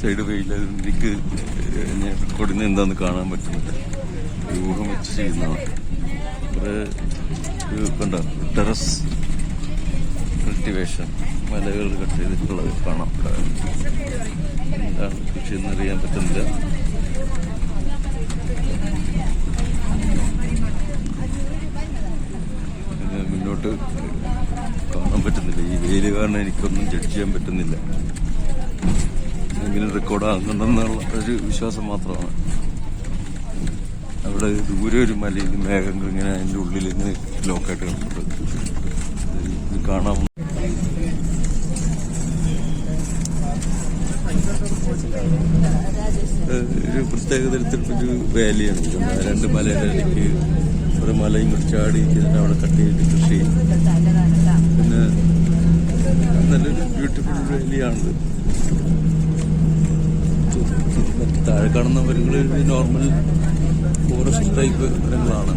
Side വെയിലായത് എനിക്ക് ഞാൻ റെക്കോർഡിന് എന്താണെന്ന് കാണാൻ പറ്റുന്നില്ല. ഊഹം വെച്ച് ചെയ്യുന്നതാണ്. ഇവിടെ കണ്ട ടെറസ് കൾട്ടിവേഷൻ, മലകൾ കട്ട് ചെയ്തിട്ടുള്ളത് കാണാം. എന്താണ് കൃഷി എന്നറിയാൻ പറ്റുന്നില്ല. മുന്നോട്ട് കാണാൻ പറ്റുന്നില്ല. ഈ വെയിൽ കാരണം എനിക്കൊന്നും ജഡ്ജ് ചെയ്യാൻ പറ്റുന്നില്ല. എങ്ങനെ റെക്കോർഡാകുന്നുണ്ടെന്നുള്ള ഒരു വിശ്വാസം മാത്രമാണ്. അവിടെ ദൂരെ ഒരു മലയിൽ മേഘങ്ങൾ ഇങ്ങനെ അതിൻ്റെ ഉള്ളിൽ ഇങ്ങനെ ലോക്കായിട്ട് കിടന്നിട്ട് ഇത് കാണാം. ഒരു പ്രത്യേക തരത്തിലൊരു വാലിയാണ്. രണ്ട് മലയുടെ ഇടയ്ക്ക് ഒരു മലയും കൂടി ചാടി അവിടെ കട്ട് ചെയ്തിട്ട് കൃഷി ചെയ്യും. പിന്നെ നല്ലൊരു ബ്യൂട്ടിഫുൾ വാലിയാണിത്. താഴെ കാണുന്ന മരങ്ങൾ നോർമൽ ഫോറസ്റ്റ് ടൈപ്പ് മരങ്ങളാണ്.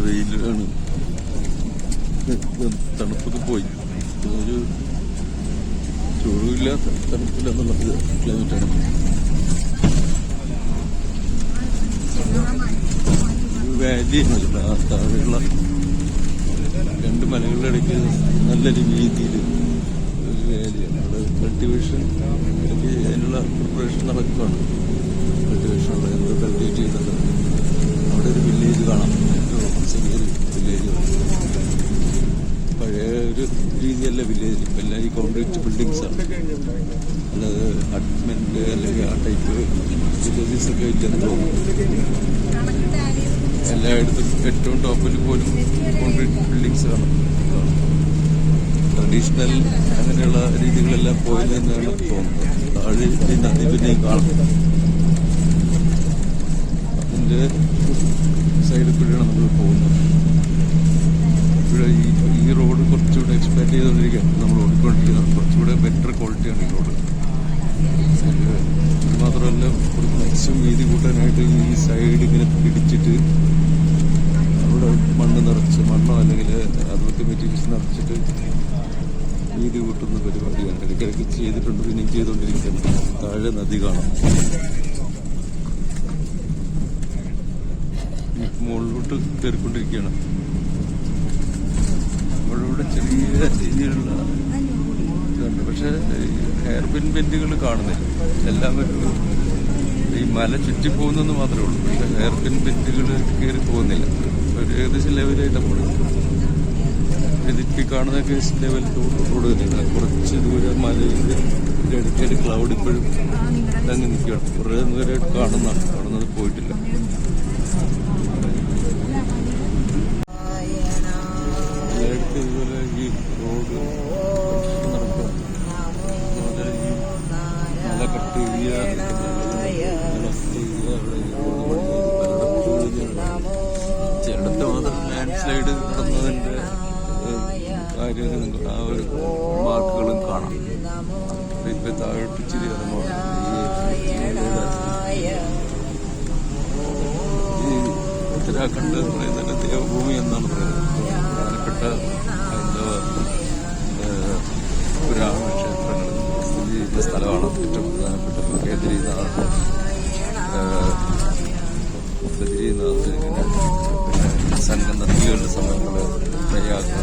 വെയിലാണ്, തണുപ്പൊക്കെ പോയി. ഒരു ചൂടുമില്ല തണുപ്പില്ല എന്നുള്ള ക്ലൈമറ്റാണ്. വാലി താഴെയുള്ള രണ്ട് മലകളുടെ ഇടയ്ക്ക് നല്ലൊരു രീതിയിൽ ഒരു വാലിയാണ്. അവിടെ കൾട്ടിവേഷൻ അതിനുള്ള പ്രിപ്പറേഷൻ നടക്കുകയാണ്. കൾട്ടിവേഷനുള്ള എന്തോ കൾട്ടിവേറ്റ് ചെയ്യുന്നത്. അവിടെ ഒരു വില്ലേജ് കാണാം. ചെറിയൊരു വില്ലേജ്, പഴയ ഒരു രീതിയല്ല വില്ലേജ്. ഇപ്പം എല്ലാം ഈ കോൺക്രീറ്റ് ബിൽഡിങ്സാണ്. അല്ലാതെ അപ്പാർട്ട്മെന്റ് അല്ലെങ്കിൽ ആ ടൈപ്പ് വില്ലേജസ് ഒക്കെ ഇല്ലെന്ന് തോന്നുന്നു. എല്ലായിടത്തും ഏറ്റവും ടോപ്പിൽ പോലും കോൺക്രീറ്റ് ബിൽഡിങ്സ് കാണും. ട്രഡീഷണൽ അങ്ങനെയുള്ള രീതികളെല്ലാം പോയതെന്നാണ് തോന്നുന്നത്. താഴെ ഈ നദി പിന്നെയും കാണും. അതിൻ്റെ സൈഡിൽ കൂടിയാണ് നമ്മൾ പോകുന്നത്. ഇവിടെ ഈ റോഡ് കുറച്ചുകൂടെ എക്സ്പാൻഡ് ചെയ്തുകൊണ്ടിരിക്കുകയാണ്. നമ്മൾ ഓടിക്കൊണ്ടിരിക്കുന്നത് കുറച്ചുകൂടെ ബെറ്റർ ക്വാളിറ്റിയാണ് ഈ റോഡ്. ഇത് മാത്രമല്ല, ഒരു മാക്സിമം വീതി കൂട്ടാനായിട്ട് ഈ സൈഡ് ഇങ്ങനെ പിടിച്ചിട്ട് അവിടെ മണ്ണ് നിറച്ച്, മണ്ണോ അല്ലെങ്കിൽ അതുപോലത്തെ മെറ്റീരിയൽസ് നിറച്ചിട്ട് വീതി കൂട്ടുന്ന പരിപാടിയാണ് ഇടയ്ക്കിടയ്ക്ക് ചെയ്തിട്ടുണ്ട്. പിന്നെയും ചെയ്തുകൊണ്ടിരിക്കുകയാണ്. താഴെ നദി കാണാം. മുകളിലോട്ട് കയറിക്കൊണ്ടിരിക്കുകയാണ്. അവിടെ ചെറിയ രീതിയിലുള്ള ഇതുണ്ട്. പക്ഷെ ഹെയർ പിൻ ബെൻഡുകൾ കാണുന്നില്ല. എല്ലാവരും ഈ മല ചുറ്റിപ്പോകുന്നെന്ന് മാത്രമേ ഉള്ളൂ. പക്ഷെ ഹെയർ പിൻ ബെൻഡുകൾ കയറി പോകുന്നില്ല. ഒരു ഏകദേശം ലെവലായിട്ടാണ് പോകുന്നത്. ഇതിപ്പി കാണുന്ന കേസ് ലെവൽ കൂടുതലില്ല. കുറച്ച് ദൂരം മലയിൽ ഇടയ്ക്കൊരു ക്ലൗഡ് ഇപ്പോഴും അങ്ങ് നിൽക്കുകയാണ്. കുറേ നേരമായിട്ട് കാണുന്നത് പോയിട്ടില്ല. ഇതുപോലെ ഈ റോഡ് നടക്കുക, അതുപോലെ ഈ മല കട്ട് ചിലടത്ത് മാത്രം ലാൻഡ് സ്ലൈഡ് നടന്നതിൻ്റെ കാര്യം ആ ഒരു മാർക്കുകളും കാണാം. ഇപ്പൊ താഴോട്ട് ഇച്ചിരി ഈ ഉത്തരാഖണ്ഡ് എന്ന് പറയുന്നത് ദേവഭൂമി എന്നാണ് പറയുന്നത്. പ്രധാനപ്പെട്ട ഹൈന്ദവ പുരാണ ക്ഷേത്രങ്ങൾ സ്ഥിതി ചെയ്യുന്ന സ്ഥലമാണ്. ഏറ്റവും പ്രധാനപ്പെട്ട ബദ്രീനാഥ്, പിന്നെ സംഘം നദികളുടെ സമയങ്ങൾ, പ്രയാഗ്,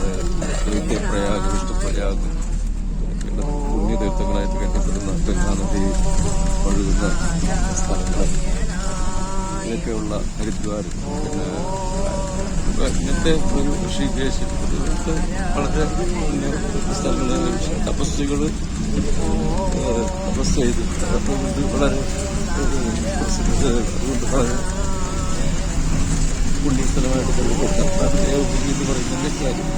പ്രയാഗ്, വിഷ്ണുപ്രയാഗ്, പുണ്യതീർത്ഥങ്ങളായിട്ട് കരുതപ്പെടുന്ന ഗംഗാ നദി ഒഴുകുന്ന സ്ഥലങ്ങൾ, ഇതൊക്കെയുള്ള ഹരിദ്വാർ, പിന്നെ ഇങ്ങനത്തെ ഒരു ഋഷികേശ്, ഇതൊക്കെ വളരെ സ്ഥലങ്ങൾ. തപസ്സുകൾ തപസ് ചെയ്ത് ഇത് വളരെ വളരെ പുണ്യസ്ഥലമായിട്ട് കരുതപ്പെട്ട ദേവഭൂമി എന്ന് പറയുന്നതിൻ്റെ കാര്യം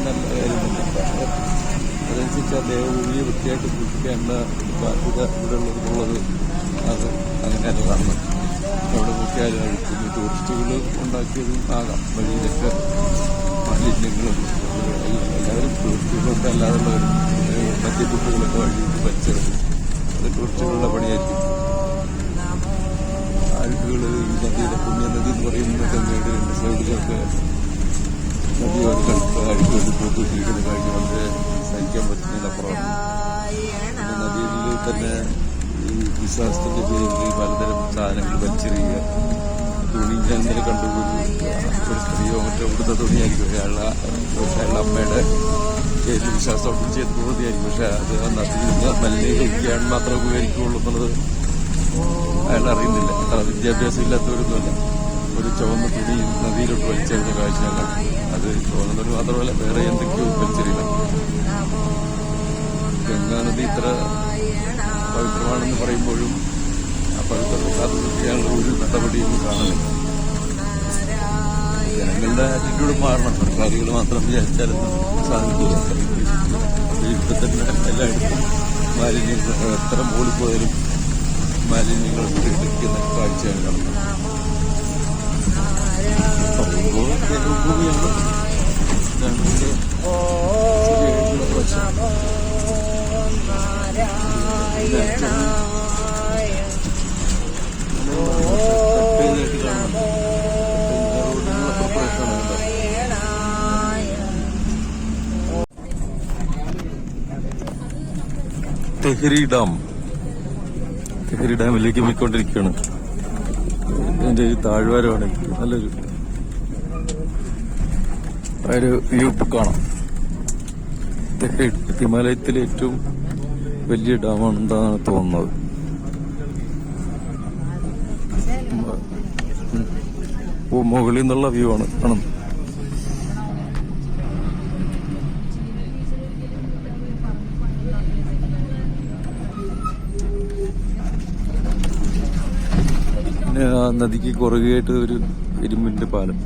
നല്ല കാര്യമുണ്ട്. അതനുസരിച്ച് ആ ദേവഭൂമിയെ വൃത്തിയായിട്ട് സൂക്ഷിക്കേണ്ട ബാധ്യത ഇവിടെ ഉള്ളത് അത് അങ്ങനെയല്ല കാണുന്നത്. എവിടെ നോക്കിയാലും അഴുക്കുന്നു. ടൂറിസ്റ്റുകൾ ഉണ്ടാക്കിയതും ആകാം. വഴിയിലൊക്കെ മാലിന്യങ്ങളും എല്ലാവരും ടൂറിസ്റ്റുകളൊക്കെ അല്ലാതുള്ളവരും മദ്യക്കുട്ടികളൊക്കെ വഴി വലിച്ചെടുക്കും. അത് ടൂറിസ്റ്റുകളുടെ പണിയായിരിക്കും. അഴുക്കുകൾ ഈ നദിയിലെ പുണ്യനദി എന്ന് പറയുന്നതൊക്കെ മേട് രണ്ട് സൈഡിലൊക്കെ നദിയോരങ്ങൾക്ക് അഴുക്കുകൾ പൂത്തിട്ടിരിക്കുന്ന കാഴ്ച വളരെ സഹിക്കാൻ പറ്റുന്നതിനപ്പുറമാണ്. പിന്നെ നദിയിൽ തന്നെ ഈ വിശ്വാസത്തിന്റെ പേരിൽ പലതരം സാധനങ്ങൾ വലിച്ചെറിയുക. തുണി ഞാൻ ഇന്നലെ കണ്ടുപോയി. ഒരു സ്ത്രീയോ മറ്റോ ഇവിടുത്തെ തുണിയായിരിക്കും അയാളുടെ അമ്മയുടെ പേരിൽ വിശ്വാസത്തോടും ചെയ്ത് പോകുന്നതായിരിക്കും. പക്ഷെ അത് നദിയിൽ നിന്ന് മലിനീകരിക്കാൻ മാത്രമേ ഉപകരിക്കുകയുള്ളൂ എന്നുള്ളത് അയാൾ അറിയുന്നില്ല. അത്ര വിദ്യാഭ്യാസം ഇല്ലാത്തവരൊന്നുമല്ല. ഒരു ചുവന്ന തുണി നദിയിലോട്ട് വലിച്ചെറിഞ്ഞ കാഴ്ച ഞങ്ങൾ അത് ചുവന്നൊരു മാത്രമല്ല വേറെ എന്തൊക്കെയോ വലിച്ചെറിയണം. ഗംഗാനദി ഇത്ര പവിത്രമാണെന്ന് പറയുമ്പോഴും ആ പവിത്രത കാത്തുസൂക്ഷിക്കാനുള്ള ഒരു നടപടിയും കാണുന്നില്ല. ജനങ്ങളുടെ ആറ്റിറ്റ്യൂഡ് മാറണം. സർക്കാരുകൾ മാത്രം വിചാരിച്ചാലൊന്നും സാധിക്കില്ല. ഇപ്പം തന്നെ എല്ലായിടത്തും മാലിന്യങ്ങൾ എത്ര മുകളിൽ പോയാലും മാലിന്യങ്ങൾ ഇരിക്കുന്ന കാഴ്ചയാണ് കാണുന്നത്. പറയുമ്പോൾ ദേവഭൂമിയാണ് വശം. തെഹരി ഡാമിലേക്ക് പോയിക്കൊണ്ടിരിക്കുകയാണ്. ഇതിന്റെ ഒരു താഴ്വാരമാണ്. നല്ലൊരു വ്യൂ കാണാം. ഹിമാലയത്തിലെ ഏറ്റവും വലിയ ഡാമാണെന്നാണ് തോന്നുന്നത്. മുകളിൽ നിന്നുള്ള വ്യൂ ആണ് കാണുന്നത്. പിന്നെ ആ നദിക്ക് കുറുകയായിട്ട് ഒരു ഇരുമ്പിന്റെ പാലം.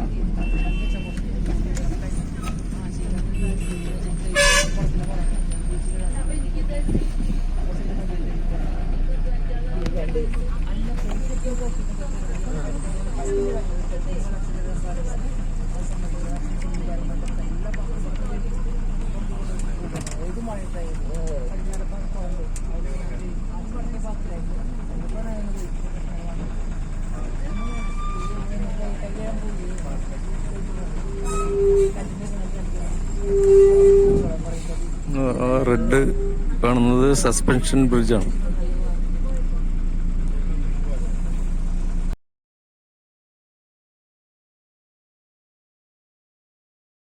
റെഡ് കാണുന്നത് സസ്പെൻഷൻ ബ്രിഡ്ജാണ്.